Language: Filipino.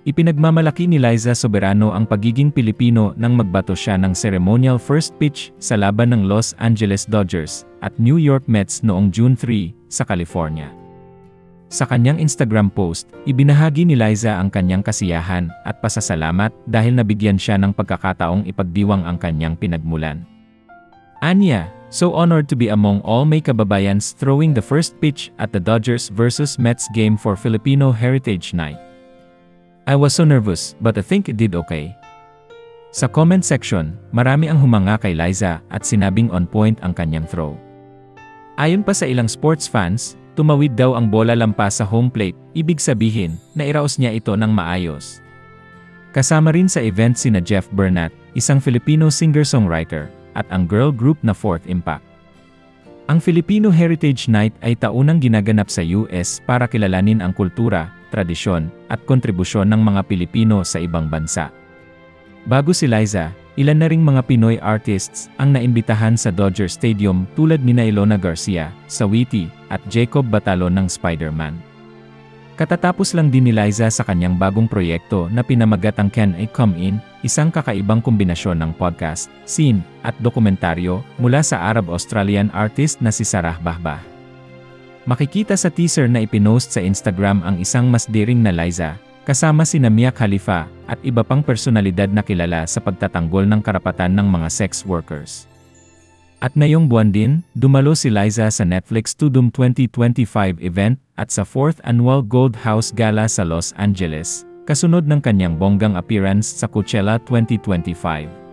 Ipinagmamalaki ni Liza Soberano ang pagiging Pilipino nang magbato siya ng ceremonial first pitch sa laban ng Los Angeles Dodgers at New York Mets noong June 3 sa California. Sa kanyang Instagram post, ibinahagi ni Liza ang kanyang kasiyahan at pasasalamat dahil nabigyan siya ng pagkakataong ipagdiwang ang kanyang pinagmulan. Anya, so honored to be among all may kababayans throwing the first pitch at the Dodgers vs Mets game for Filipino Heritage Night. I was so nervous, but I think it did okay. Sa comment section, marami ang humanga kay Liza at sinabing on point ang kanyang throw. Ayon pa sa ilang sports fans, tumawid daw ang bola lampas sa home plate, ibig sabihin, nairaos niya ito ng maayos. Kasama rin sa event sina Jeff Bernat, isang Filipino singer-songwriter, at ang girl group na Fourth Impact. Ang Filipino Heritage Night ay taunang ginaganap sa US para kilalanin ang kultura, tradisyon, at kontribusyon ng mga Pilipino sa ibang bansa. Bago si Liza, ilan na ring mga Pinoy artists ang naimbitahan sa Dodger Stadium tulad nina Ilona Garcia, Sawiti, at Jacob Batalon ng Spider-Man. Katatapos lang din ni Liza sa kanyang bagong proyekto na pinamagat ang Can I Come In, isang kakaibang kombinasyon ng podcast, scene, at dokumentaryo mula sa Arab-Australian artist na si Sarah Bahbah. Makikita sa teaser na ipinost sa Instagram ang isang masdiring na Liza, kasama sina Mia Khalifa at iba pang personalidad na kilala sa pagtatanggol ng karapatan ng mga sex workers. At ngayong buwan din, dumalo si Liza sa Netflix Tudum 2025 event at sa 4th Annual Gold House Gala sa Los Angeles, kasunod ng kanyang bonggang appearance sa Coachella 2025.